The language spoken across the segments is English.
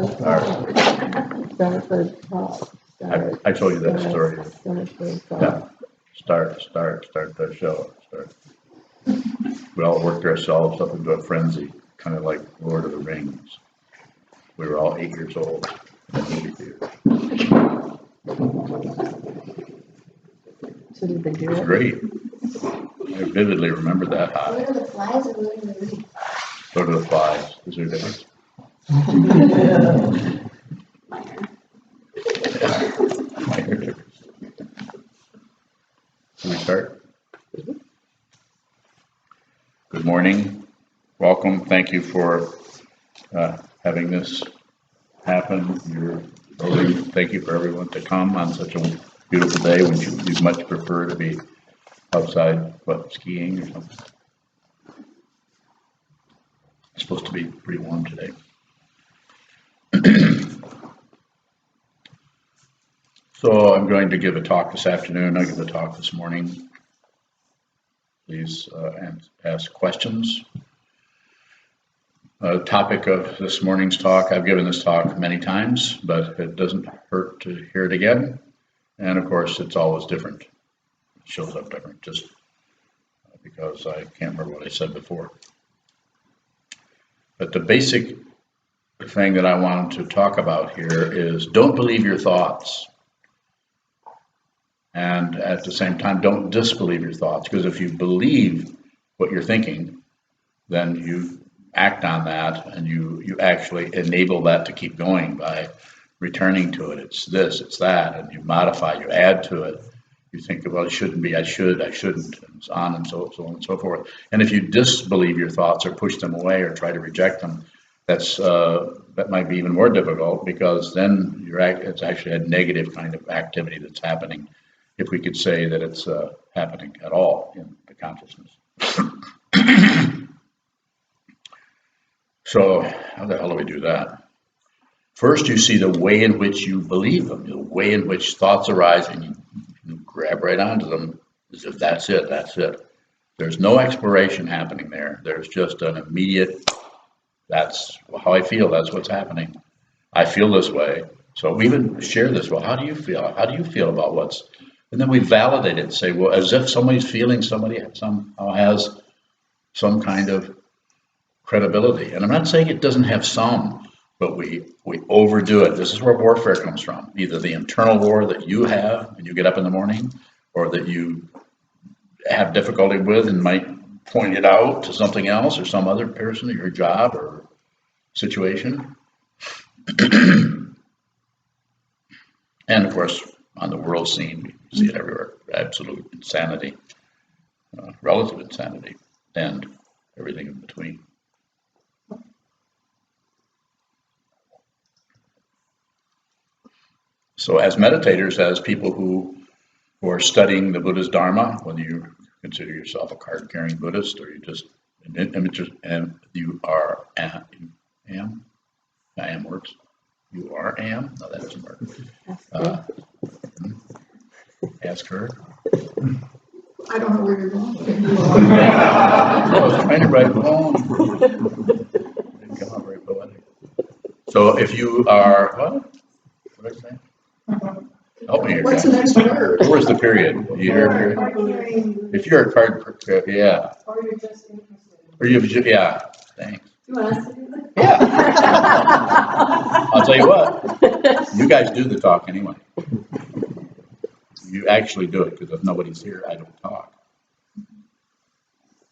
Start for top. I told you that story. Start the show. We all worked ourselves up into a frenzy, kind of like Lord of the Rings. We were all 8 years old in the movie theater. So did they do It was it? great. I vividly remember that. Lord of the Flies or Lord of the Rings? Lord of the Flies. Is there a difference? Minor difference. Can we start? Good morning. Welcome. Thank you for having this happen. Thank you for everyone to come on such a beautiful day when you'd much prefer to be outside, skiing or something. It's supposed to be pretty warm today. So I'm going to give a talk this afternoon. I give a talk this morning. Please ask questions. Topic of this morning's talk, I've given this talk many times, but it doesn't hurt to hear it again. And of course, it's always different. It shows up different just because I can't remember what I said before. But the basic thing that I wanted to talk about here is don't believe your thoughts. And at the same time, don't disbelieve your thoughts, because if you believe what you're thinking, then you act on that and you actually enable that to keep going by returning to it. It's this, it's that, and you modify, you add to it. You think, well, it shouldn't be, I shouldn't, and so on and so on and so forth. And if you disbelieve your thoughts or push them away or try to reject them, that might be even more difficult, because then it's actually a negative kind of activity that's happening, if we could say that it's happening at all in the consciousness. So how the hell do we do that? First, you see the way in which you believe them, the way in which thoughts arise, and you grab right onto them as if that's it. There's no exploration happening there. There's just an immediate, that's how I feel, that's what's happening. I feel this way. So we even share this. Well, how do you feel? How do you feel about what's... And then we validate it and say, well, as if somebody's feeling, somebody somehow has some kind of credibility. And I'm not saying it doesn't have some, but we overdo it. This is where warfare comes from. Either the internal war that you have when you get up in the morning, or that you have difficulty with and might point it out to something else or some other person at your job or situation. And of course, on the world scene, we see it everywhere. Absolute insanity, relative insanity, and everything in between. So as meditators, as people who are studying the Buddha's Dharma, whether you consider yourself a card-carrying Buddhist or you just and you are am. Am works. You are am. No, that doesn't work. Ask her. I don't know where you're going. I was trying to write poem. Didn't come out very poetic. So if you are what? What did I say? Help me here. What's the next word? Where's the period? You hear a period? If you're a card, yeah. Or you're just interested. Or yeah. Thanks. You want us to do that? Yeah. I'll tell you what. You guys do the talk anyway. You actually do it, because if nobody's here, I don't talk.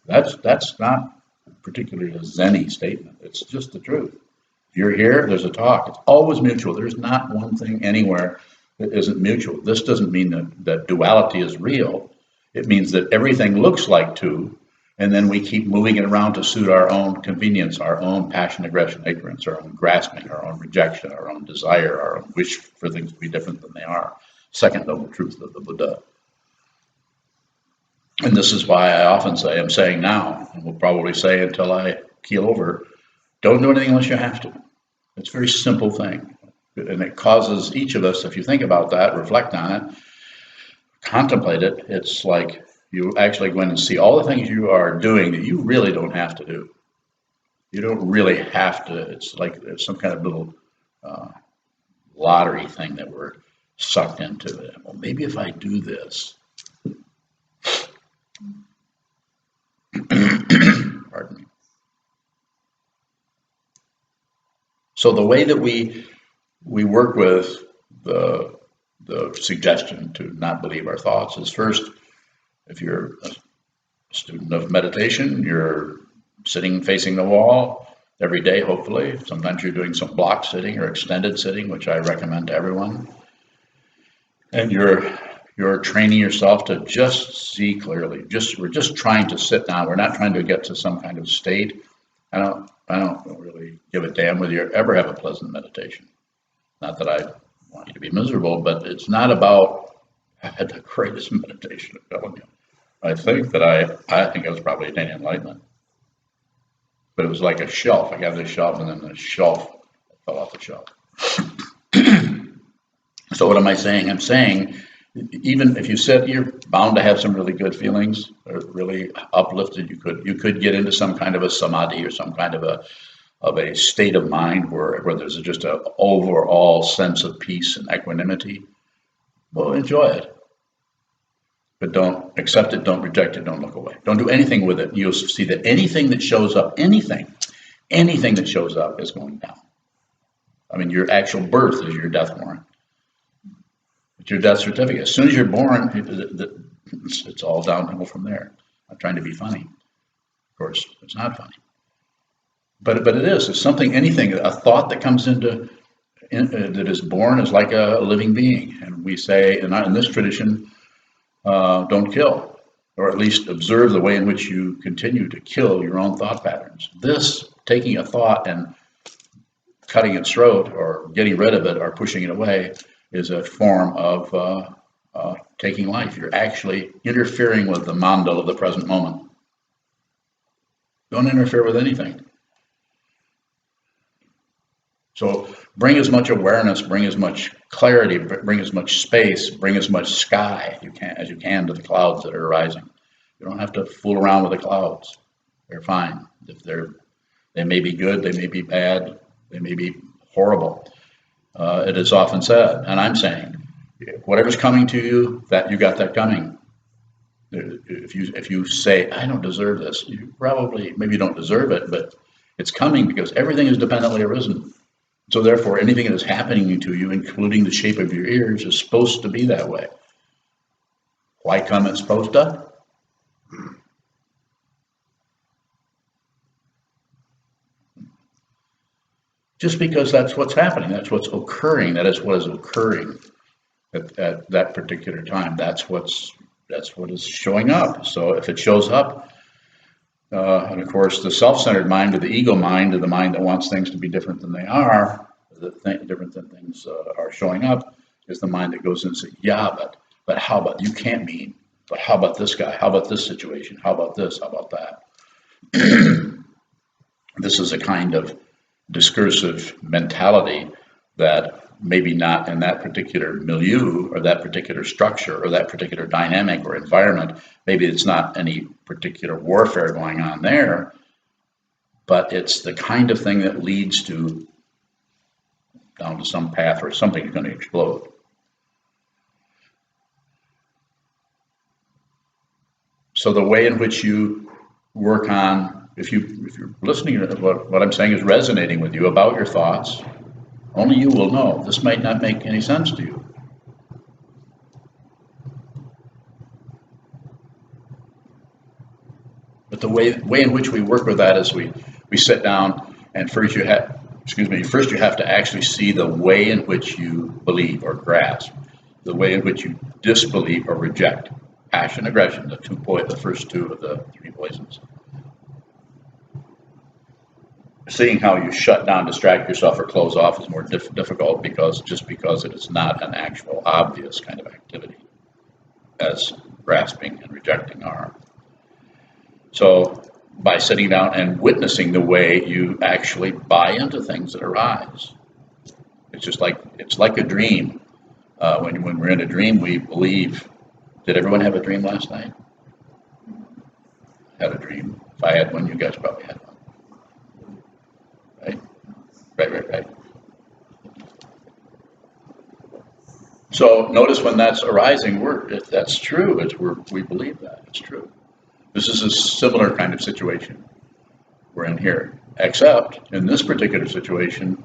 That's not particularly a Zen-y statement. It's just the truth. If you're here, there's a talk. It's always mutual. There's not one thing anywhere that isn't mutual. This doesn't mean that duality is real. It means that everything looks like two, and then we keep moving it around to suit our own convenience, our own passion, aggression, ignorance, our own grasping, our own rejection, our own desire, our own wish for things to be different than they are. Second noble truth of the Buddha. And this is why I often say, I'm saying now, and will probably say until I keel over, don't do anything unless you have to. It's a very simple thing. And it causes each of us, if you think about that, reflect on it, contemplate it, it's like you actually go in and see all the things you are doing that you really don't have to do. You don't really have to. It's like there's some kind of little lottery thing that we're sucked into. It. Well, maybe if I do this, pardon me. So the way that we work with the suggestion to not believe our thoughts is first, if you're a student of meditation, you're sitting facing the wall every day, hopefully. Sometimes you're doing some block sitting or extended sitting, which I recommend to everyone. And you're training yourself to just see clearly. We're just trying to sit down. We're not trying to get to some kind of state. I don't really give a damn whether you ever have a pleasant meditation. Not that I want you to be miserable, but it's not about, I had the greatest meditation, I'm telling you. I think I was probably attaining enlightenment. But it was like a shelf. I got this shelf and then the shelf fell off the shelf. So what am I saying? I'm saying, even if you sit, you're bound to have some really good feelings, or really uplifted. You could get into some kind of a samadhi or some kind of a state of mind where there's just an overall sense of peace and equanimity. Well, enjoy it. But don't accept it, don't reject it, don't look away. Don't do anything with it. You'll see that anything that shows up, anything that shows up is going down. I mean, your actual birth is your death warrant. It's your death certificate. As soon as you're born, it's all downhill from there. I'm trying to be funny. Of course, it's not funny. But it is. It's something, anything, a thought that comes that is born is like a living being. And we say, in this tradition, don't kill, or at least observe the way in which you continue to kill your own thought patterns. This, taking a thought and cutting its throat or getting rid of it or pushing it away, is a form of taking life. You're actually interfering with the mandal of the present moment. Don't interfere with anything. So bring as much awareness, bring as much clarity, bring as much space, bring as much sky as you can to the clouds that are arising. You don't have to fool around with the clouds. They're fine. They may be good, they may be bad, they may be horrible. It is often said, and I'm saying, whatever's coming to you, that you got that coming. If you say, I don't deserve this, maybe you don't deserve it, but it's coming because everything is dependently arisen. So therefore, anything that is happening to you, including the shape of your ears, is supposed to be that way. Why come it's supposed to? Just because that's what's happening, that's what's occurring, that is what is occurring at that particular time. That's what is showing up. So if it shows up, and of course, the self-centered mind, or the ego mind, or the mind that wants things to be different than they are, different than things are showing up, is the mind that goes in and says, yeah, but how about, you can't mean, but how about this guy? How about this situation? How about this? How about that? This is a kind of discursive mentality that maybe not in that particular milieu or that particular structure or that particular dynamic or environment. Maybe it's not any particular warfare going on there, but it's the kind of thing that leads down to some path where something is going to explode. So the way in which you work on, if you're listening to what I'm saying is resonating with you about your thoughts, only you will know. This might not make any sense to you. But the way in which we work with that is we sit down, and first you have to actually see the way in which you believe or grasp, the way in which you disbelieve or reject. Passion, aggression, the first two of the three poisons. Seeing how you shut down, distract yourself, or close off is more difficult because it is not an actual obvious kind of activity as grasping and rejecting are. So by sitting down and witnessing the way you actually buy into things that arise, it's like a dream. When we're in a dream, we believe. Did everyone have a dream last night? I had a dream. If I had one, you guys probably had one. Right. So notice when that's arising, if that's true, we believe that, it's true. This is a similar kind of situation we're in here, except in this particular situation,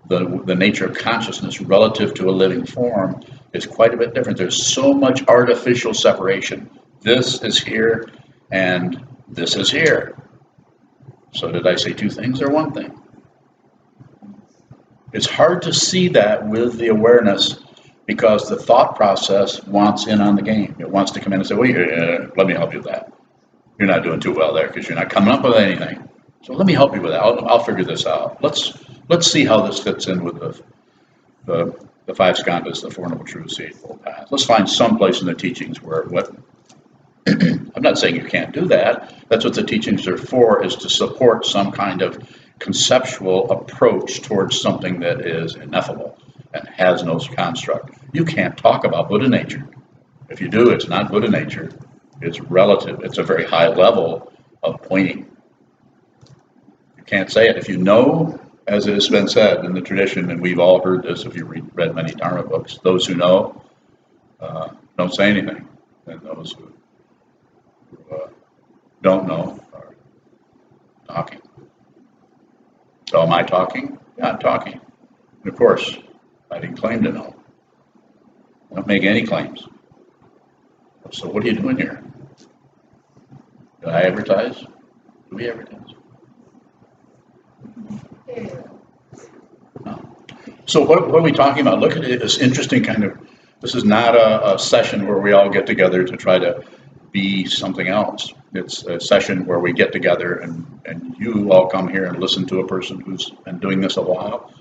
the nature of consciousness relative to a living form is quite a bit different. There's so much artificial separation. This is here and this is here. So did I say two things or one thing? It's hard to see that with the awareness because the thought process wants in on the game. It wants to come in and say, well, let me help you with that. You're not doing too well there because you're not coming up with anything. So let me help you with that. I'll figure this out. Let's see how this fits in with the five skandhas, the Four Noble Truths, the Eightfold Path. Let's find some place in the teachings where I'm not saying you can't do that. That's what the teachings are for, is to support some kind of conceptual approach towards something that is ineffable and has no construct. You can't talk about Buddha nature. If you do, it's not Buddha nature. It's relative. It's a very high level of pointing. You can't say it. If you know, as it has been said in the tradition, and we've all heard this if you read many Dharma books, those who know don't say anything, and those who don't know are talking. So am I talking? Yeah, I'm talking. And of course, I didn't claim to know. I don't make any claims. So what are you doing here? Do I advertise? Do we advertise? No. So what are we talking about? Look at it, this interesting kind of, this is not a session where we all get together to try to be something else. It's a session where we get together and you all come here and listen to a person who's been doing this a while,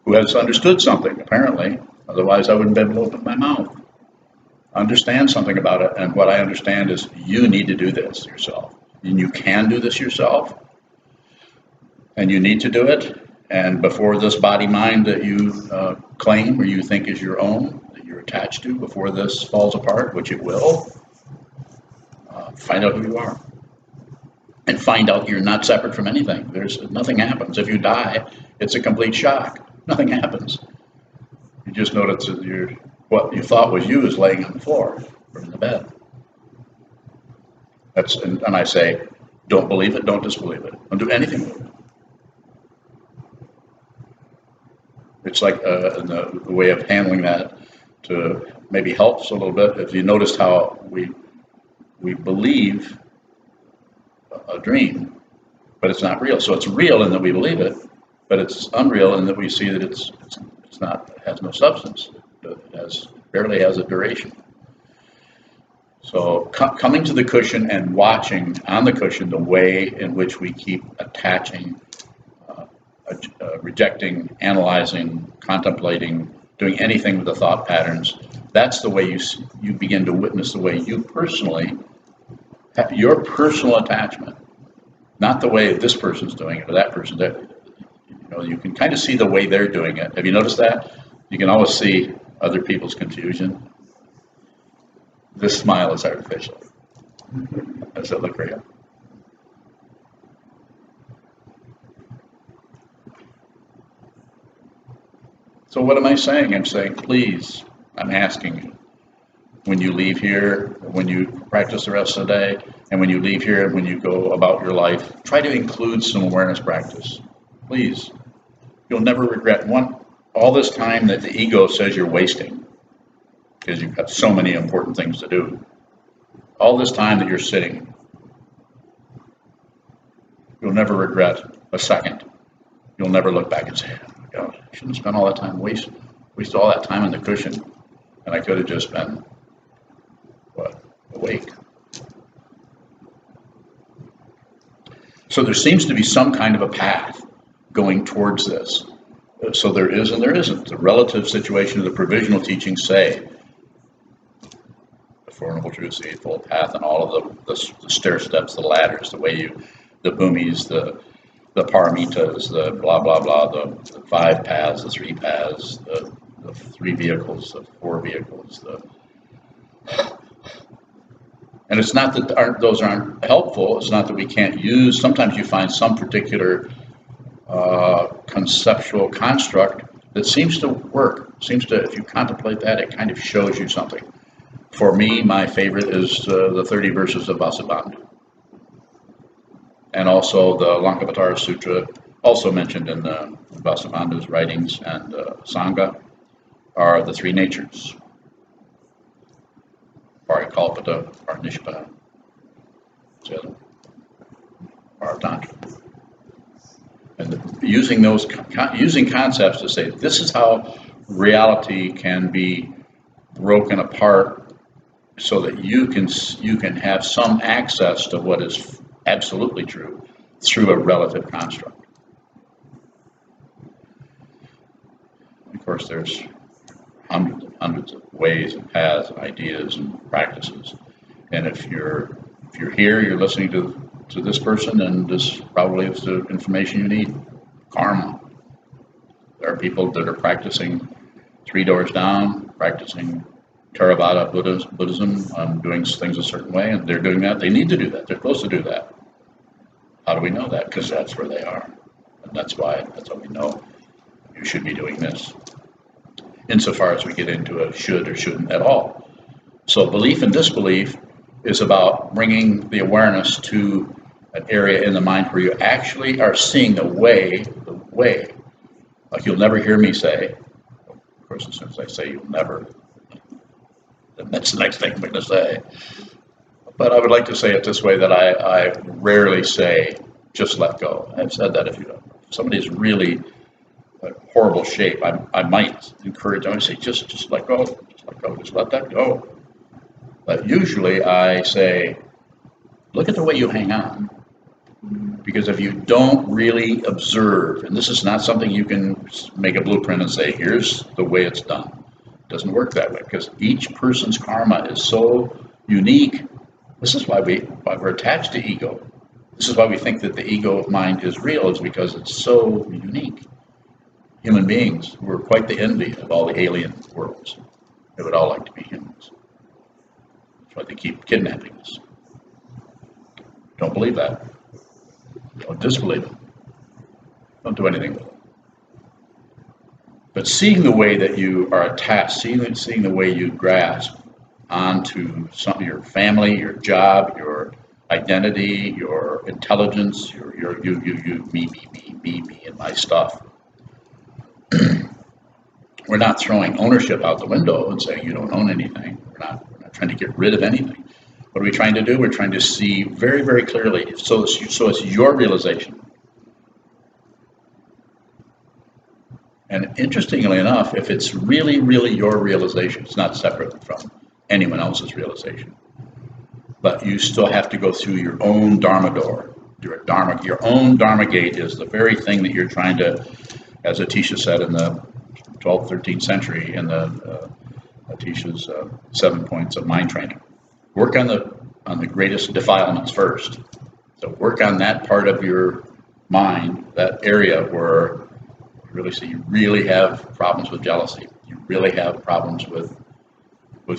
who has understood something, apparently. Otherwise, I wouldn't be able to open my mouth. Understand something about it, and what I understand is you need to do this yourself. And you can do this yourself, and you need to do it. And before this body-mind that you claim or you think is your own, that you're attached to, before this falls apart, which it will, find out who you are. And find out you're not separate from anything. Nothing happens. If you die, it's a complete shock. Nothing happens. You just notice that what you thought was you is laying on the floor or in the bed. And I say, don't believe it, don't disbelieve it. Don't do anything with it. It's like the way of handling that to maybe helps a little bit. If you noticed how we believe a dream, but it's not real. So it's real in that we believe it, but it's unreal in that we see that it's not, it has no substance. It barely has a duration. So coming to the cushion and watching on the cushion the way in which we keep attaching, rejecting, analyzing, contemplating, doing anything with the thought patterns, that's the way you begin to witness the way you personally, your personal attachment, not the way this person's doing it or that person's doing it. You can kind of see the way they're doing it. Have you noticed that? You can always see other people's confusion. This smile is artificial. Does it look real? So what am I saying? I'm saying, please, I'm asking you, when you leave here, when you practice the rest of the day, and when you leave here, when you go about your life, try to include some awareness practice. Please. You'll never regret all this time that the ego says you're wasting, because you've got so many important things to do. All this time that you're sitting, you'll never regret a second. You'll never look back and say, oh my God, I shouldn't spend all that time, waste all that time on the cushion, and I could have just been, awake. So there seems to be some kind of a path going towards this. So there is and there isn't. The relative situation of the provisional teachings say the Four Noble Truths, the Eightfold Path, and all of the stair steps, the ladders, the way the bhumis, the paramitas, the blah, blah, blah, the five paths, the three paths, the three vehicles, the four vehicles. And it's not that those aren't helpful. It's not that we can't use. Sometimes you find some particular conceptual construct that seems to work. Seems to, if you contemplate that, it kind of shows you something. For me, my favorite is the 30 verses of Vasubandhu. And also the Lankavatara Sutra, also mentioned in Vasubandhu's writings, and Sangha, are the three natures. Parikalpita, Parinishpa, Paratantra. And using concepts to say this is how reality can be broken apart, so that you can have some access to what is absolutely true through a relative construct. Of course, there's hundreds of ways and paths, and ideas and practices. And if you're here, you're listening to this person, and this probably is the information you need. Karma. There are people that are practicing 3 doors down, practicing Theravada Buddhism, doing things a certain way, and they're doing that. They need to do that. They're supposed to do that. How do we know that? Because that's where they are. And that's how we know you should be doing this. Insofar as we get into a should or shouldn't at all. So belief and disbelief is about bringing the awareness to an area in the mind where you actually are seeing the way. Like you'll never hear me say, of course, as soon as I say you'll never, then that's the next thing I'm going to say. But I would like to say it this way, that I rarely say, just let go. I've said that if somebody's really a horrible shape, I might encourage them. I say, just let go, just let that go. But usually I say, look at the way you hang on. Because if you don't really observe, and this is not something you can make a blueprint and say, here's the way it's done. It doesn't work that way, because each person's karma is so unique. This is why we're attached to ego. This is why we think that the ego of mind is real, is because it's so unique. Human beings, we're quite the envy of all the alien worlds. They would all like to be humans. That's why they keep kidnapping us. Don't believe that. Don't disbelieve it. Don't do anything with it. But seeing the way that you are attached, seeing the way you grasp onto your family, your job, your identity, your intelligence, your you, me, and my stuff. We're not throwing ownership out the window and saying you don't own anything. We're not trying to get rid of anything. What are we trying to do? We're trying to see very, very clearly, so it's your realization. And interestingly enough, if it's really, really your realization, it's not separate from anyone else's realization. But you still have to go through your own Dharma door. Your own Dharma gate is the very thing that you're trying to, as Atisha said in the 12th, 13th century, in the Atisha's 7 points of mind training. Work on the greatest defilements first. So work on that part of your mind, that area where you really have problems with jealousy. You really have problems with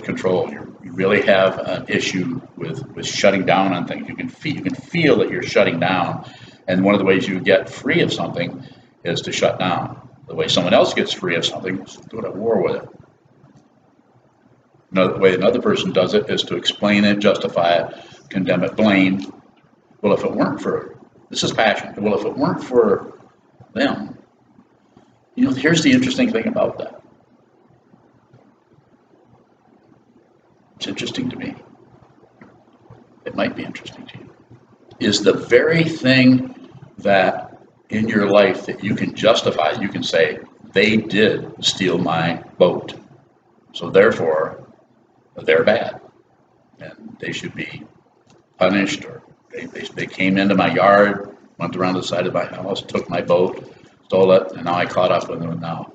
control. You really have an issue with shutting down on things. You can feel that you're shutting down. And one of the ways you get free of something is to shut down. The way someone else gets free of something is to go to war with it. Another way another person does it is to explain it, justify it, condemn it, blame. Well, if it weren't for, this is passion. Well, if it weren't for them, here's the interesting thing about that. It's interesting to me. It might be interesting to you. Is the very thing that in your life that you can justify, you can say, they did steal my boat. So therefore, they're bad, and they should be punished, or they came into my yard, went around the side of my house, took my boat, stole it, and now I caught up with them now.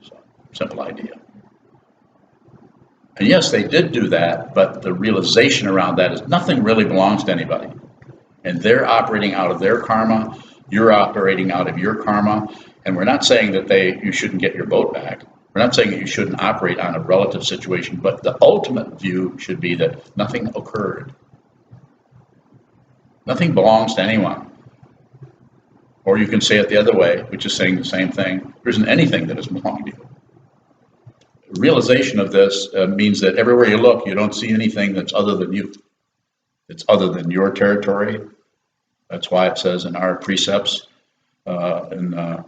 So, simple idea. And yes, they did do that, but the realization around that is nothing really belongs to anybody. And they're operating out of their karma, you're operating out of your karma, and we're not saying that you shouldn't get your boat back. We're not saying that you shouldn't operate on a relative situation, but the ultimate view should be that nothing occurred. Nothing belongs to anyone. Or you can say it the other way, which is saying the same thing. There isn't anything that doesn't belong to you. Realization of this means that everywhere you look, you don't see anything that's other than you. It's other than your territory. That's why it says in our precepts, to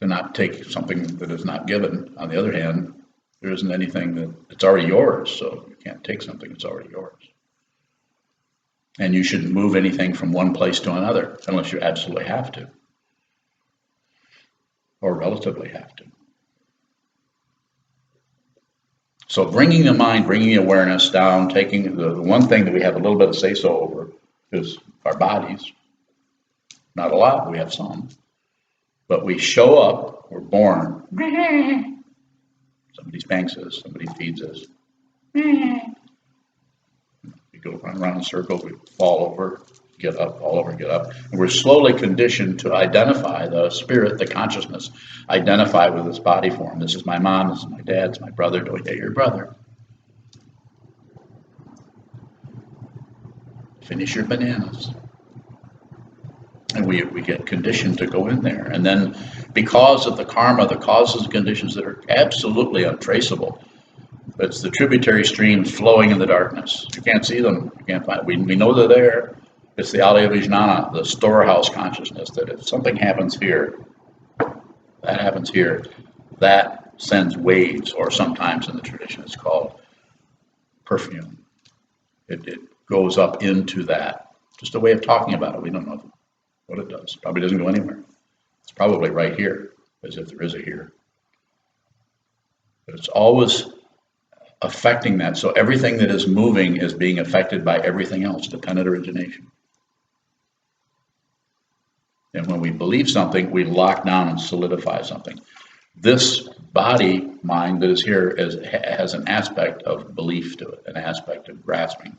not take something that is not given. On the other hand, there isn't anything that it's already yours, so you can't take something that's already yours. And you shouldn't move anything from one place to another unless you absolutely have to, or relatively have to. So bringing the mind, bringing the awareness down, taking the one thing that we have a little bit of say-so over is our bodies. Not a lot, we have some. But we show up, we're born. Somebody spanks us, somebody feeds us. We go run around in circles, we fall over, get up, fall over, get up. And we're slowly conditioned to identify the spirit, the consciousness, identify with this body form. This is my mom, this is my dad, it's my brother. Don't hit your brother. Finish your bananas. And we get conditioned to go in there. And then because of the karma, the causes and conditions that are absolutely untraceable, it's the tributary streams flowing in the darkness. You can't see them. You can't find. We know they're there. It's the Alaya Vijnana, the storehouse consciousness, that if something happens here, that happens here, that sends waves, or sometimes in the tradition it's called perfume. It goes up into that. Just a way of talking about it. We don't know what it does. Probably doesn't go anywhere. It's probably right here, as if there is a here. But it's always affecting that. So everything that is moving is being affected by everything else, dependent origination. And when we believe something, we lock down and solidify something. This body mind that is here has an aspect of belief to it, an aspect of grasping.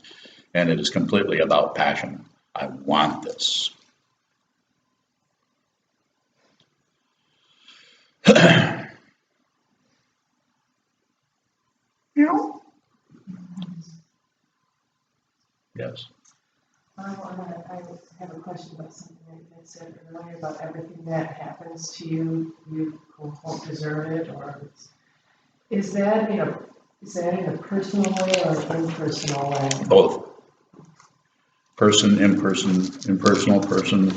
And it is completely about passion. I want this. Yes. I have a question about something that you said earlier about everything that happens to you, you won't deserve it, or is that in a personal way or an impersonal way? Both. Person, impersonal person.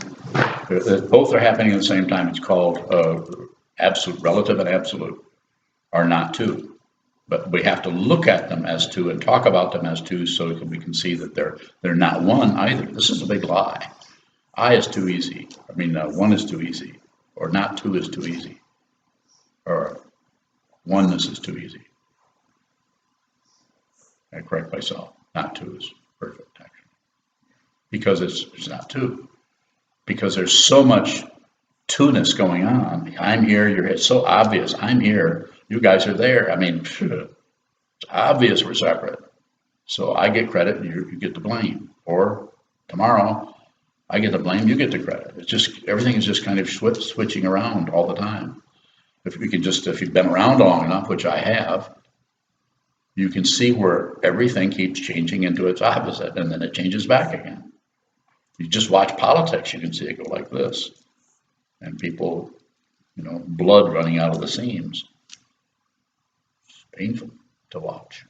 Both are happening at the same time. It's called absolute. Relative and absolute are not two. But we have to look at them as two and talk about them as two so that we can see that they're not one either. This is a big lie. I is too easy. One is too easy. Or not two is too easy. Or oneness is too easy. I correct myself. Not two is perfect, actually. Because it's not two. Because there's so much two-ness going on. I'm here, you're here. It's so obvious. I'm here. You guys are there. It's obvious we're separate. So I get credit, you get the blame. Or tomorrow, I get the blame, you get the credit. It's just, everything is just kind of switching around all the time. If you've been around long enough, which I have, you can see where everything keeps changing into its opposite, and then it changes back again. You just watch politics, you can see it go like this. And people, blood running out of the seams. Painful to watch.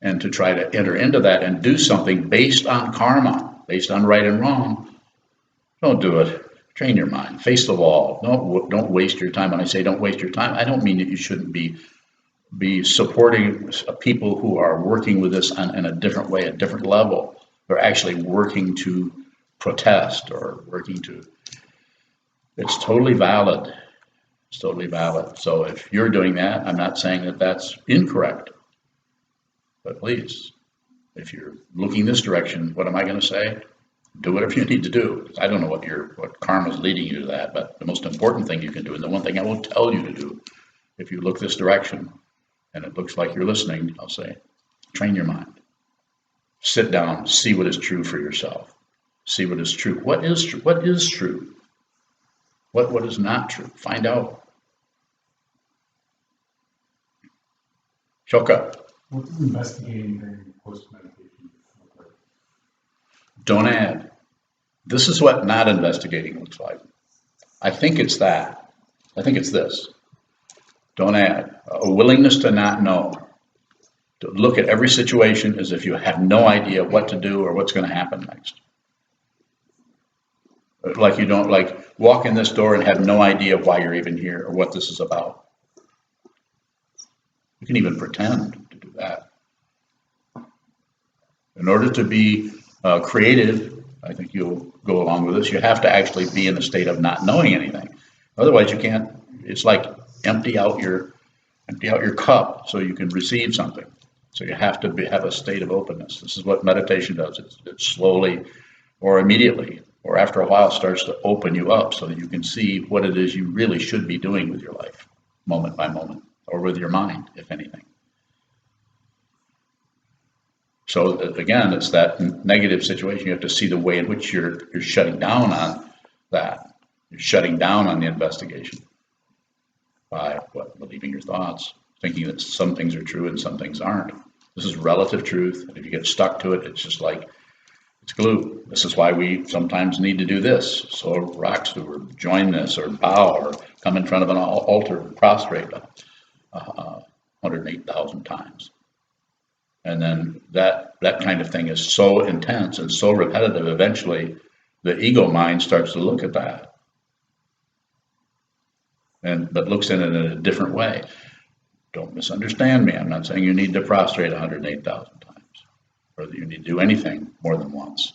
And to try to enter into that and do something based on karma, based on right and wrong, don't do it. Train your mind. Face the wall. Don't waste your time. When I say don't waste your time, I don't mean that you shouldn't be supporting people who are working with this in a different way, a different level. They're actually working to protest or working to. It's totally valid. It's totally valid. So if you're doing that, I'm not saying that that's incorrect. But please, if you're looking this direction, what am I going to say? Do whatever you need to do. I don't know what karma is leading you to that, but the most important thing you can do, and the one thing I will tell you to do, if you look this direction and it looks like you're listening, I'll say, train your mind. Sit down, see what is true for yourself. See what is true. What is true? What is true? What is not true? Find out. Shoka. What does investigating during post-meditation look like? Don't add. This is what not investigating looks like. I think it's that. I think it's this. Don't add. A willingness to not know. To look at every situation as if you have no idea what to do or what's going to happen next. Like you don't walk in this door and have no idea why you're even here or what this is about. You can even pretend to do that. In order to be creative, I think you'll go along with this, you have to actually be in a state of not knowing anything. Otherwise you can't, it's like empty out your cup so you can receive something. So you have to have a state of openness. This is what meditation does. It slowly or immediately or after a while starts to open you up so that you can see what it is you really should be doing with your life, moment by moment, or with your mind, if anything. So again, it's that negative situation. You have to see the way in which you're shutting down on that. You're shutting down on the investigation by believing your thoughts, thinking that some things are true and some things aren't. This is relative truth, and if you get stuck to it, it's just like it's glue. This is why we sometimes need to do this. So rocks or join this or bow or come in front of an altar and prostrate 108,000 times. And then that kind of thing is so intense and so repetitive, eventually the ego mind starts to look at that. But looks at it in a different way. Don't misunderstand me. I'm not saying you need to prostrate 108,000 times or that you need to do anything more than once.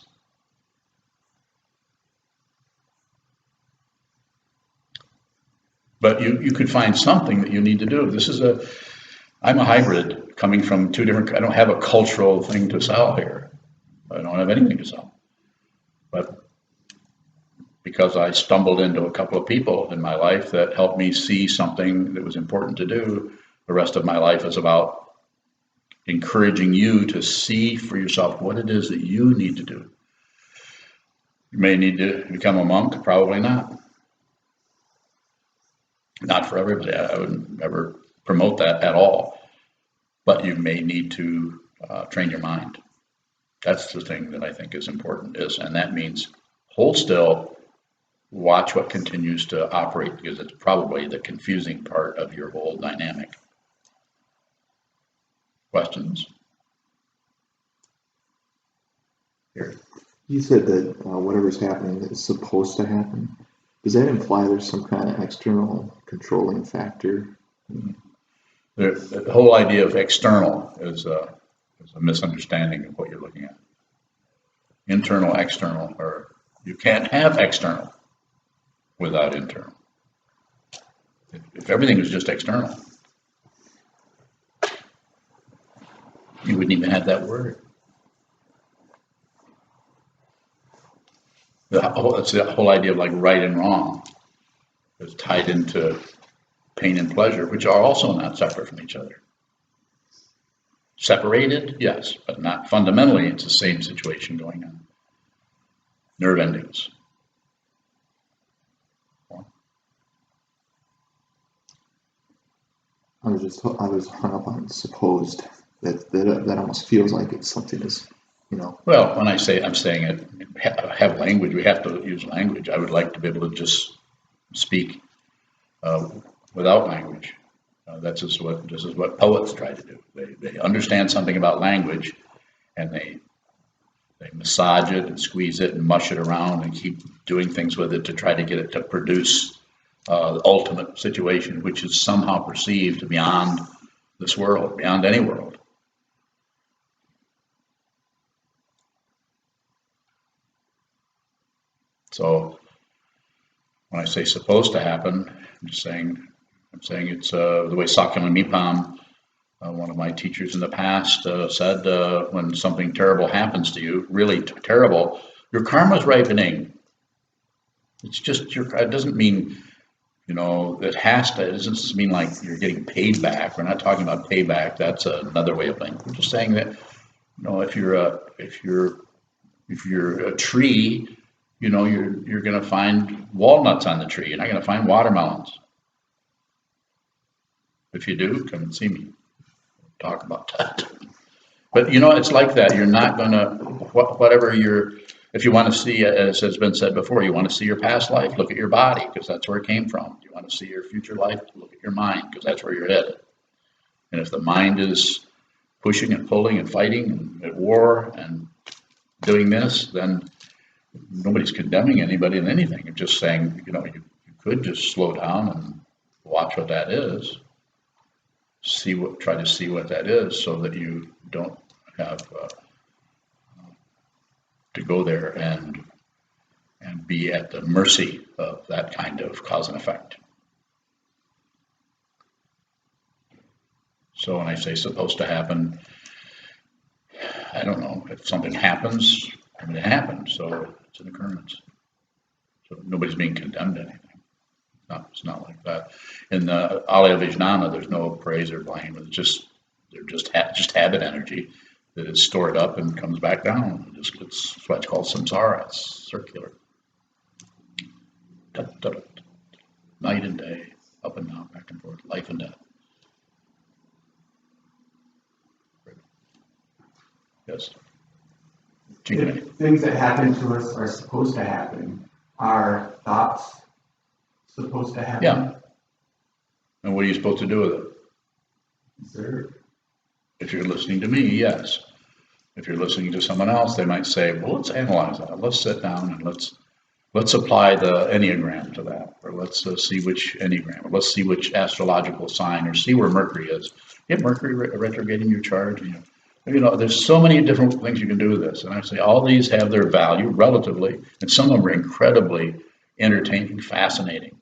But you could find something that you need to do. I'm a hybrid coming from two different, I don't have a cultural thing to sell here. I don't have anything to sell. But because I stumbled into a couple of people in my life that helped me see something that was important to do, the rest of my life is about encouraging you to see for yourself what it is that you need to do. You may need to become a monk, probably not. Not for everybody. I would never promote that at all. But you may need to train your mind. That's the thing that I think is important, and that means hold still, watch what continues to operate, because it's probably the confusing part of your whole dynamic. Questions? Here. You said that whatever's happening is supposed to happen. Does that imply there's some kind of external controlling factor? Mm-hmm. The whole idea of external is a misunderstanding of what you're looking at. Internal, external, or you can't have external without internal. If everything was just external, you wouldn't even have that word. It's the whole idea of like right and wrong. It's tied into pain and pleasure, which are also not separate from each other. Separated, yes, but not fundamentally. It's the same situation going on. Nerve endings. I was hung up on supposed. That almost feels like it's something that's, Well, when I'm saying it, have language. We have to use language. I would like to be able to just speak without language. This is what poets try to do. They understand something about language, and they massage it and squeeze it and mush it around and keep doing things with it to try to get it to produce the ultimate situation, which is somehow perceived beyond this world, beyond any world. So when I say supposed to happen, I'm saying it's the way Sakyamuni Mipam, one of my teachers in the past, said when something terrible happens to you, really terrible, your karma's ripening. It's just it doesn't mean, it doesn't mean like you're getting paid back. We're not talking about payback. That's another way of thinking. We're just saying that, if you're a tree, you're going to find walnuts on the tree. You're not going to find watermelons. If you do, come and see me. talk about that. But it's like that. You're not gonna, whatever if you want to see, as has been said before, you want to see your past life, look at your body, because that's where it came from. You want to see your future life, look at your mind, because that's where you're headed. And if the mind is pushing and pulling and fighting and at war and doing this, then nobody's condemning anybody in anything. You're just saying, you could just slow down and watch what that is. Try to see what that is, so that you don't have to go there and be at the mercy of that kind of cause and effect. So when I say supposed to happen, I don't know. If something happens, it happens. So it's an occurrence. So nobody's being condemned to anything. It's not like that. In the Alaya Vijnana, there's no praise or blame. They're just habit energy that is stored up and comes back down. It's what's called samsara. It's circular. Night and day, up and down, back and forth, life and death. Yes. If things that happen to us are supposed to happen, are thoughts supposed to happen? Yeah. And what are you supposed to do with it? Observe. If you're listening to me, yes. If you're listening to someone else, they might say, well, let's analyze that. Let's sit down and let's apply the Enneagram to that, or let's see which Enneagram, or let's see which astrological sign, or see where Mercury is. You have Mercury retrograde in your chart. There's so many different things you can do with this. And I say all these have their value relatively, and some of them are incredibly entertaining, fascinating.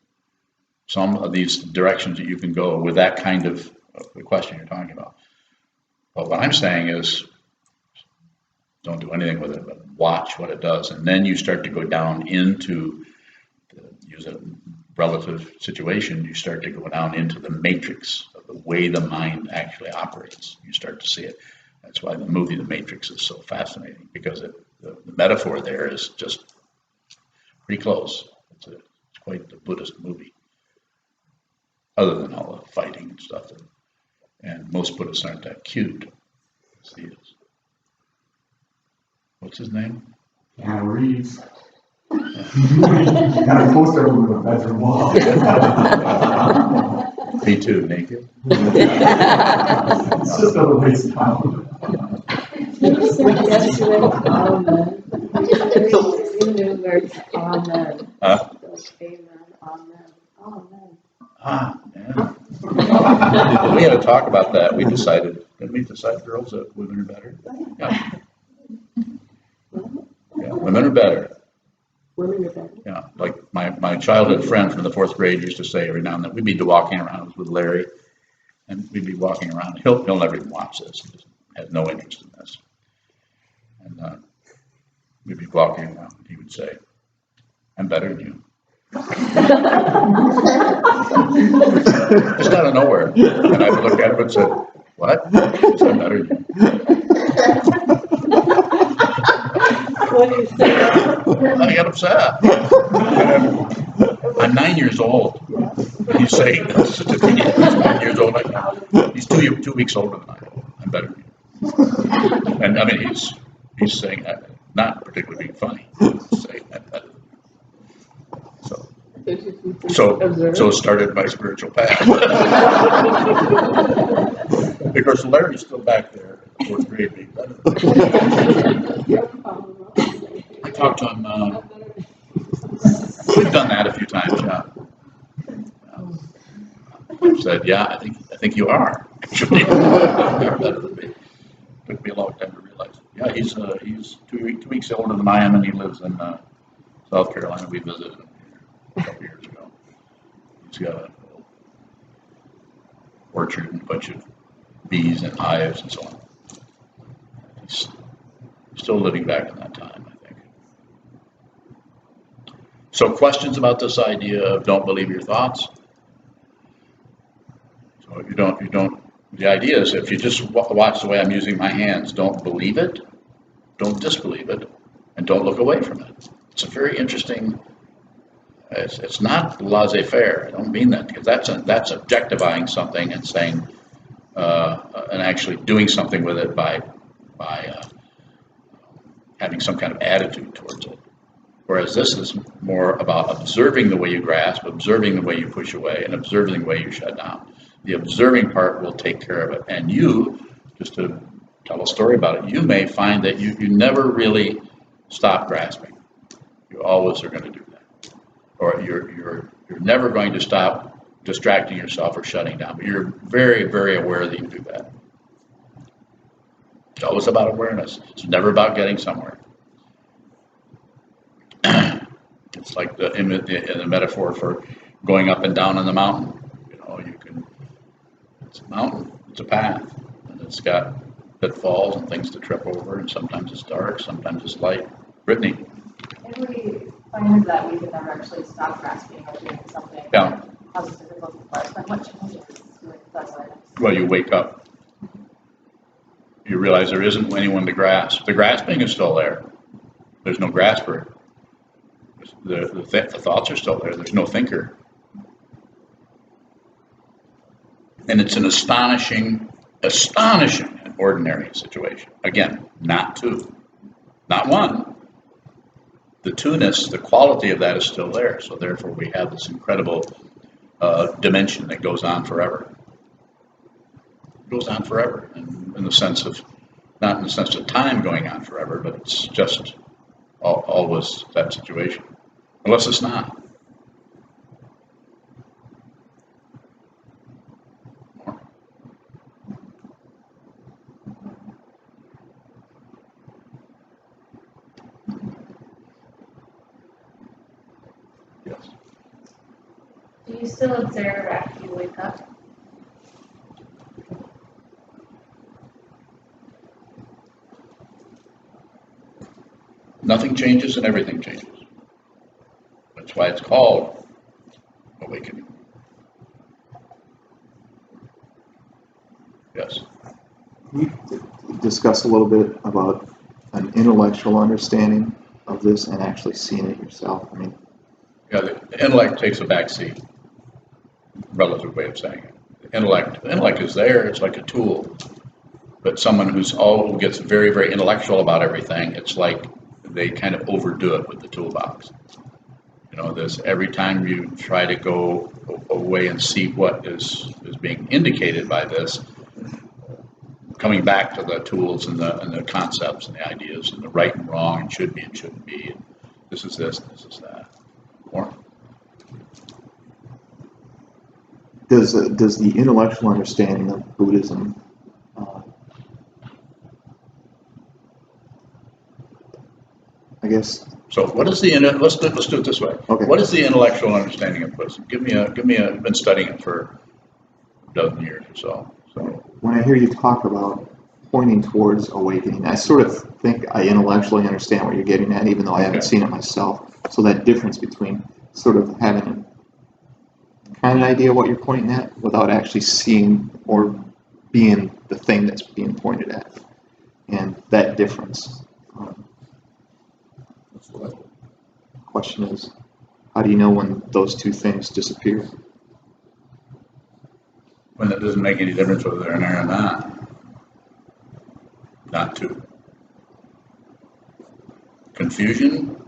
Some of these directions that you can go with that kind of the question you're talking about. But what I'm saying is, don't do anything with it, but watch what it does. And then you start to go down into, use a relative situation, you start to go down into the matrix of the way the mind actually operates. You start to see it. That's why the movie The Matrix is so fascinating, because the metaphor there is just pretty close. It's quite the Buddhist movie, other than all the fighting and stuff. And most Buddhists aren't that cute. See, what's his name? Keanu Reeves. Got a poster on the bedroom wall. Me too, naked. It's just a waste of time. Yesterday, amen. Just the new words, amen. Huh? Amen, amen, amen. Ah, man. We had to talk about that. We decided, didn't we decide, girls, that women are better? Yeah. Yeah, women are better. Women are better. Yeah, like my childhood friend from the 4th grade used to say every now and then, we'd be walking around with Larry, and we'd be walking around. He'll never even watch this. He has no interest in this. And we'd be walking around, and he would say, I'm better than you. Just out of nowhere. And I would look at him and say, what? He said, I'm better than you. What do you say? I got upset. I'm 9 years old. And he's saying this to me. He's 9 years old. He's 2 weeks older than I am. I'm better than you. And I mean, he's saying that, not particularly being funny. He's saying that better than you. So started my spiritual path. Of course, Larry's still back there in 4th grade being better than me. I talked to him. We've done that a few times, yeah. I said, yeah, I think you are. Actually, you're better than me. Took me a long time to realize. Yeah, he's 2 weeks older than I am, and he lives in South Carolina. We visited him a couple years ago. He's got an orchard and a bunch of bees and hives and so on. He's still living back in that time, I think. So questions about this idea of don't believe your thoughts? So you don't, the idea is if you just watch the way I'm using my hands, don't believe it, don't disbelieve it, and don't look away from it. It's a very interesting, it's not laissez-faire. I don't mean that, because that's objectifying something and saying and actually doing something with it by having some kind of attitude towards it. Whereas this is more about observing the way you grasp, observing the way you push away, and observing the way you shut down. The observing part will take care of it. And you, just to tell a story about it, you may find that you never really stop grasping. You always are going to do that. Or you're never going to stop distracting yourself or shutting down. But you're very, very aware that you do that. It's always about awareness. It's never about getting somewhere. It's like in the metaphor for going up and down on the mountain. You know, it's a mountain, it's a path, and it's got pitfalls and things to trip over, and sometimes it's dark, sometimes it's light. Brittany? If we find that we can never actually stop grasping or doing something Yeah. that causes difficulty for us, then what changes with those items? Well, you wake up. You realize there isn't anyone to grasp. The grasping is still there. There's no grasper. The thoughts are still there. There's no thinker. And it's an astonishing and ordinary situation. Again, not two, not one. The two-ness, the quality of that is still there. So therefore we have this incredible dimension that goes on forever. It goes on forever in the sense of, not in the sense of time going on forever, but it's just always that situation. Unless it's not. Yes. Do you still observe after you wake up? Nothing changes and everything changes. That's why it's called awakening. Yes. We discussed a little bit about an intellectual understanding of this and actually seeing it yourself. I mean, Yeah, the intellect takes a back seat. Relative way of saying it. The intellect is there, it's like a tool. But someone who gets very, very intellectual about everything, it's like they kind of overdo it with the toolbox. You know, this every time you try to go away and see what is being indicated by this, coming back to the tools and the concepts and the ideas and the right and wrong and should be and shouldn't be, and this is this, and this is that. More? does the intellectual understanding of Buddhism I guess. So what is let's do it this way. Okay. What is the intellectual understanding of Buddhism? Give me I've been studying it for a dozen years or so. So When I hear you talk about pointing towards awakening, I sort of think I intellectually understand what you're getting at, even though I haven't seen it myself. So that difference between sort of having a kind of idea what you're pointing at without actually seeing or being the thing that's being pointed at, and that difference. Question is, how do you know when those two things disappear? when it doesn't make any difference whether they're in there or not. Not two. Confusion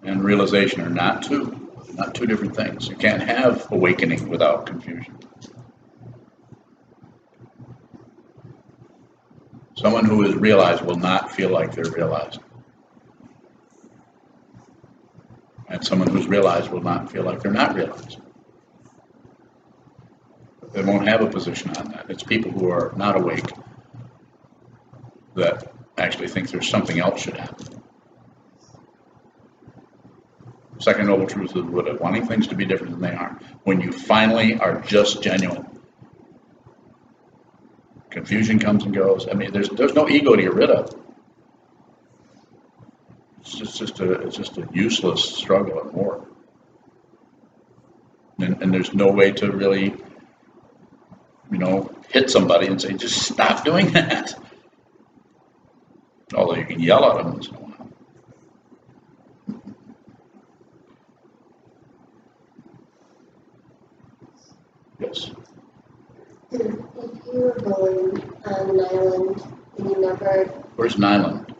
and realization are not two different things. You can't have awakening without confusion. Someone who is realized will not feel like they're realized. And someone who's realized will not feel like they're not realized. They won't have a position on that. It's people who are not awake that actually think there's something else should happen. Second noble truth is Buddha, wanting things to be different than they are. When you finally are just genuine, confusion comes and goes. I mean, there's no ego to get rid of. It's just a useless struggle and war. And there's no way to really, hit somebody and say, just stop doing that. Although you can yell at them and so on. Yes. If you were on an island and you never, Where's an island?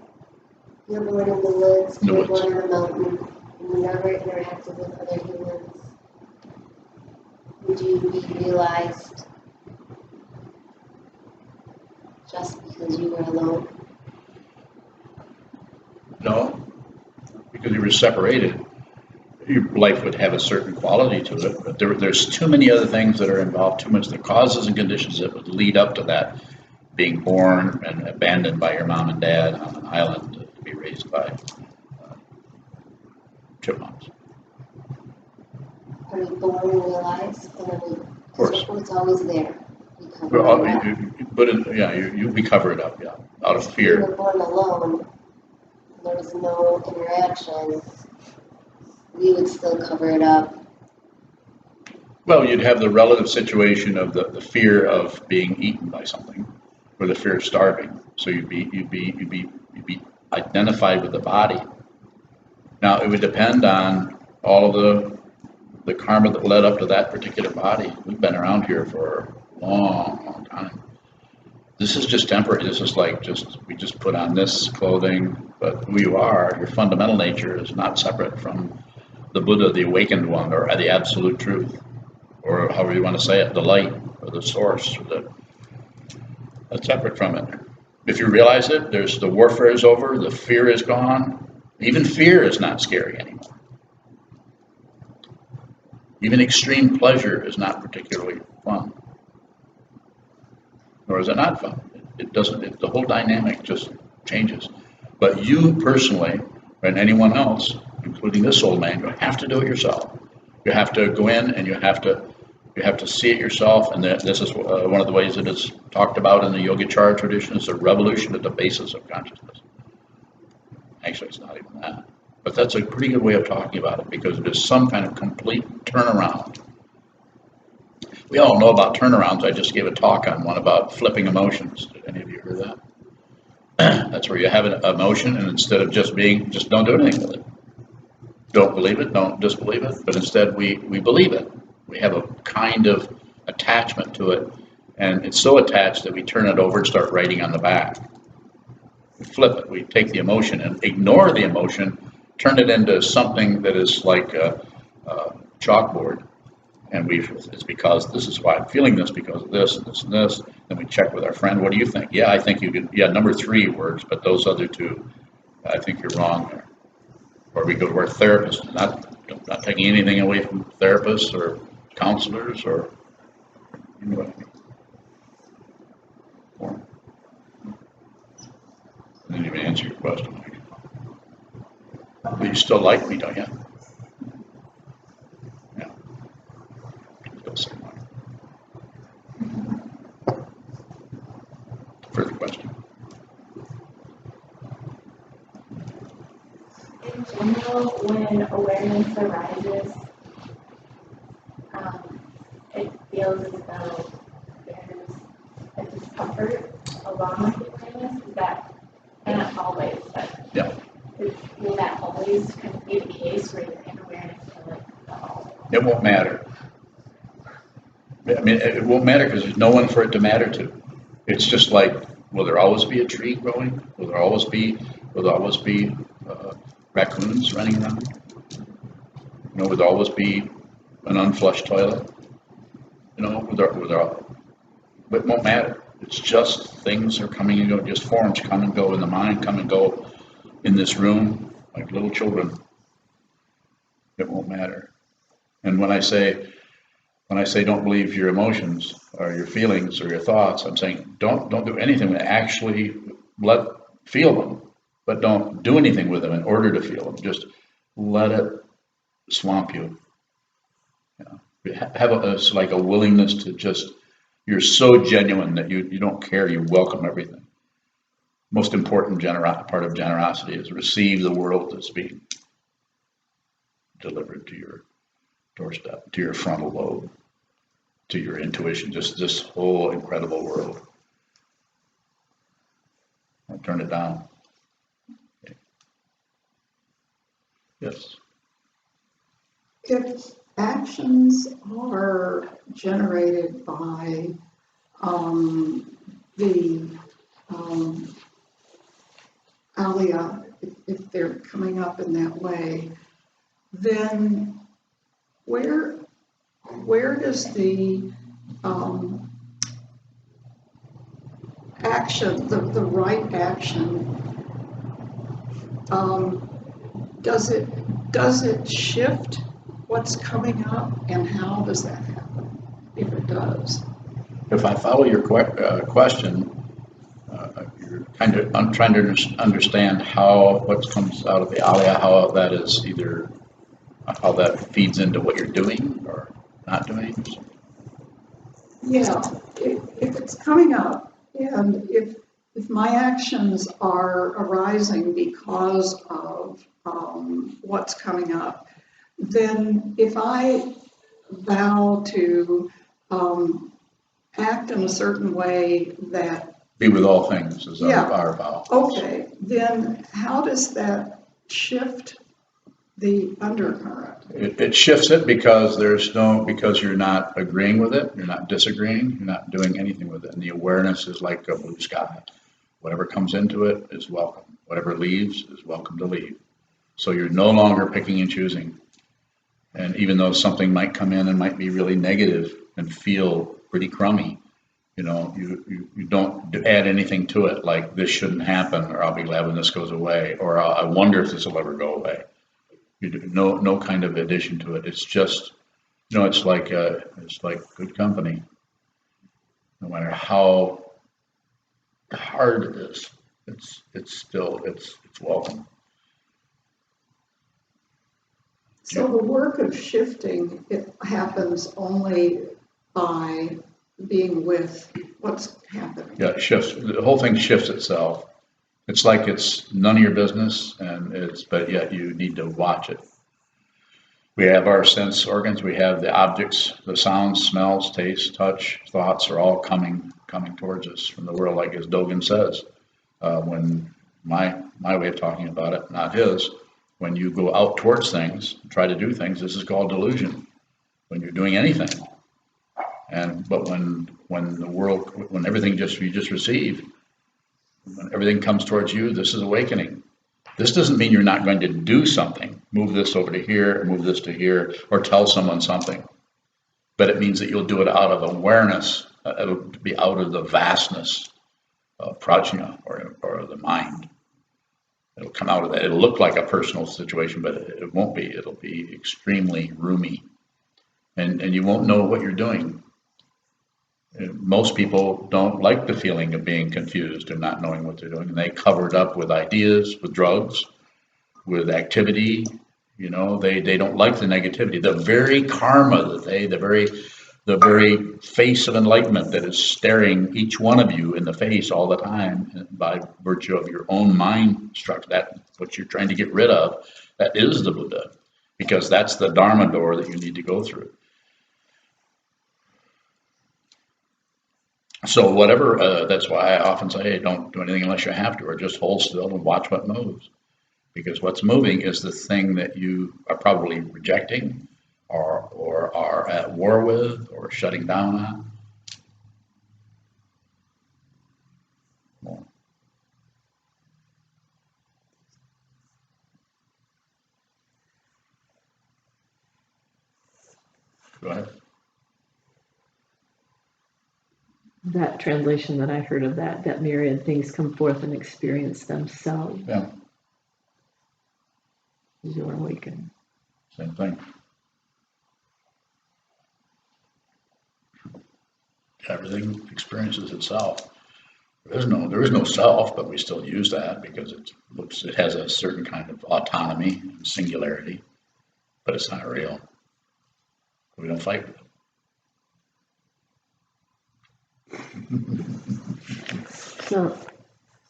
you're born in the woods, The you're woods. born on a mountain, and you never interacted with other humans, would you be realized just because you were alone? No, because you were separated. Your life would have a certain quality to it, but there's too many other things that are involved, too much the causes and conditions that would lead up to that, being born and abandoned by your mom and dad on an island to be raised by chipmunks. Are we born and realized, and then we, Of course. it's always there, we cover Well, it up. we cover it up, yeah, out of If you fear. were born alone, and there was no interaction, we would still cover it up. Well, you'd have the relative situation of the fear of being eaten by something, or the fear of starving. So you'd be identified with the body. Now, it would depend on all of the karma that led up to that particular body. We've been around here for a long, long time. This is just temporary. This is like we just put on this clothing, but who you are, your fundamental nature is not separate from the Buddha, the awakened one, or the absolute truth, or however you want to say it, the light, or the source, or that's separate from it. If you realize it, the warfare is over, the fear is gone. Even fear is not scary anymore. Even extreme pleasure is not particularly fun. Nor is it not fun. It doesn't, the whole dynamic just changes. But you personally, and anyone else, including this old man, you have to do it yourself. You have to go in and you have to see it yourself. And this is one of the ways that it's talked about in the Yogacara tradition, is a revolution at the basis of consciousness. Actually, it's not even that. But that's a pretty good way of talking about it, because it is some kind of complete turnaround. We all know about turnarounds. I just gave a talk on one about flipping emotions. Did any of you hear that? That's where you have an emotion, and instead of just don't do anything with it. Don't believe it, don't disbelieve it, but instead we believe it. We have a kind of attachment to it, and it's so attached that we turn it over and start writing on the back. We flip it. We take the emotion and ignore the emotion, turn it into something that is like a chalkboard. And it's because this is why I'm feeling this, because of this and this and this. Then we check with our friend, what do you think? Yeah, I think you could, yeah, number 3 works, but those other 2, I think you're wrong there. Or we go to our therapist, not taking anything away from therapists or counselors or anybody. I didn't even answer your question. But you still like me, don't you? Yeah. Feel the same way. Further question? In general, when awareness arises, it feels as though there's a discomfort along with the awareness. Is that, and not always, but Yeah. will that always kind of be the case where you're in awareness for like oh. It won't matter. I mean, it won't matter because there's no one for it to matter to. It's just like, will there always be a tree growing? Will there always be raccoons running around? You know, will there always be an unflushed toilet? You know, but it won't matter. It's just things are coming and go, just forms come and go in the mind, come and go in this room like little children. It won't matter. And when I say don't believe your emotions or your feelings or your thoughts, I'm saying don't do anything. Actually feel them, but don't do anything with them in order to feel them. Just let it swamp you. You know, it's like a willingness to just, you're so genuine that you don't care, you welcome everything. Most important part of generosity is receive the world that's being delivered to your doorstep, to your frontal lobe, to your intuition, just this whole incredible world. Don't turn it down. Okay. Yes. If actions are generated by the, alia, if they're coming up in that way, then where does the, action, the right action, does it shift what's coming up, and how does that happen, if it does? If I follow your question, I'm trying to understand what comes out of the alia, how that is either, how that feeds into what you're doing or not doing. Yeah, if it's coming up, and if my actions are arising because of what's coming up, then if I vow to act in a certain way that, Be with all things is Yeah. our vow. okay, then how does that shift the undercurrent? It shifts it because because you're not agreeing with it, you're not disagreeing, you're not doing anything with it. And the awareness is like a blue sky. Whatever comes into it is welcome. Whatever leaves is welcome to leave. So you're no longer picking and choosing. And even though something might come in and might be really negative and feel pretty crummy, you don't add anything to it, like this shouldn't happen, or I'll be glad when this goes away, or I wonder if this will ever go away. You do no kind of addition to it. It's just, it's like good company. No matter how hard it is, it's still welcome. So the work of shifting, it happens only by being with what's happening. Yeah, it shifts. The whole thing shifts itself. It's like it's none of your business, but yet you need to watch it. We have our sense organs. We have the objects, the sounds, smells, taste, touch, thoughts are all coming towards us from the world, like as Dogen says. When my way of talking about it, not his. When you go out towards things, try to do things, this is called delusion. When you're doing anything, but when everything you just receive, when everything comes towards you, this is awakening. This doesn't mean you're not going to do something. Move this over to here, move this to here, or tell someone something. But it means that you'll do it out of awareness. It'll be out of the vastness of prajna or the mind. It'll come out of that. It'll look like a personal situation, but it won't be. It'll be extremely roomy. And you won't know what you're doing. Most people don't like the feeling of being confused and not knowing what they're doing. And they cover it up with ideas, with drugs, with activity. They don't like the negativity. The very karma the very face of enlightenment that is staring each one of you in the face all the time by virtue of your own mind structure, that what you're trying to get rid of, that is the Buddha, because that's the Dharma door that you need to go through. So whatever, that's why I often say, hey, don't do anything unless you have to, or just hold still and watch what moves. Because what's moving is the thing that you are probably rejecting or are at war with or shutting down on. Well, go ahead. That translation that I heard of that myriad things come forth and experience themselves. Yeah. As you're awakened. Same thing. Everything experiences itself. There is no self, but we still use that because it has a certain kind of autonomy and singularity, but it's not real. We don't fight with it. So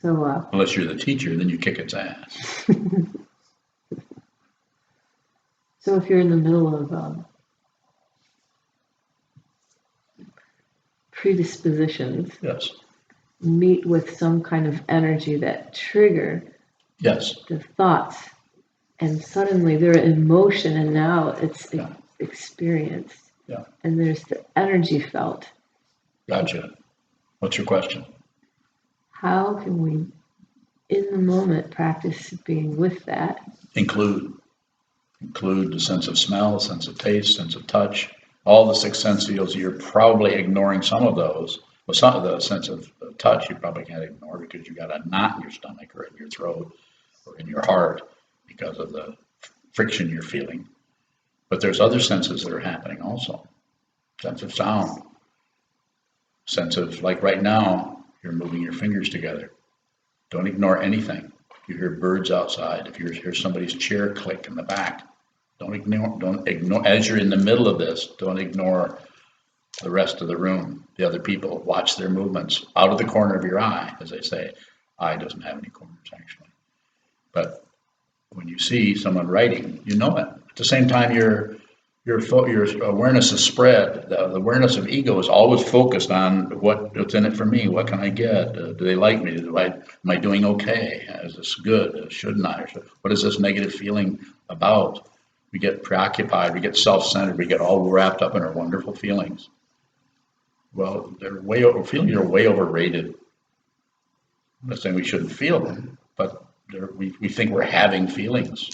Unless you're the teacher, then you kick its ass. so if you're in the middle of predispositions, Yes. meet with some kind of energy that trigger Yes. the thoughts, and suddenly they're in motion, and now it's Yeah. experienced. Yeah. And there's the energy felt. Gotcha. What's your question? how can we, in the moment, practice being with that? Include the sense of smell, sense of taste, sense of touch, all the six sense fields. You're probably ignoring some of those. Well, some of the sense of touch you probably can't ignore because you got a knot in your stomach or in your throat or in your heart because of the friction you're feeling. But there's other senses that are happening also. Sense of sound, sense of, like right now, you're moving your fingers together. Don't ignore anything. If you hear birds outside, if you hear somebody's chair click in the back, don't ignore, as you're in the middle of this, don't ignore the rest of the room, the other people. Watch their movements out of the corner of your eye, as they say. Eye doesn't have any corners, actually. But when you see someone writing, you know it. At the same time, your awareness is spread. The awareness of ego is always focused on what's in it for me. What can I get? Do they like me? Am I doing okay? Is this good? Shouldn't I? What is this negative feeling about? We get preoccupied. We get self-centered. We get all wrapped up in our wonderful feelings. Well, feelings are way overrated. I'm not saying we shouldn't feel them, but we think we're having feelings.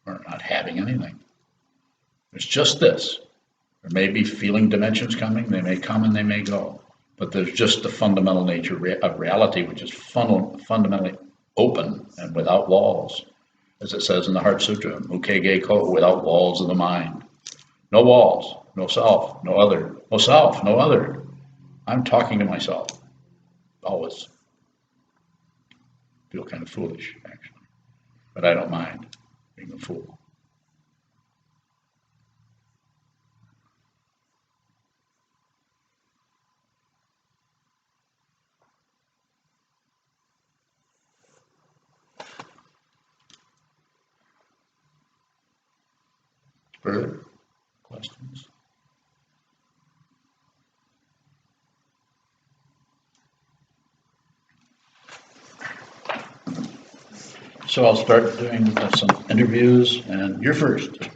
We're not having anything. There's just this. There may be feeling dimensions coming. They may come and they may go. But there's just the fundamental nature of reality, which is fundamentally open and without walls. As it says in the Heart Sutra, Mukege Ko, without walls of the mind. No walls, no self, no other. No self, no other. I'm talking to myself. Always. Feel kind of foolish, actually. But I don't mind being a fool. Further questions? So I'll start doing some interviews, and you're first.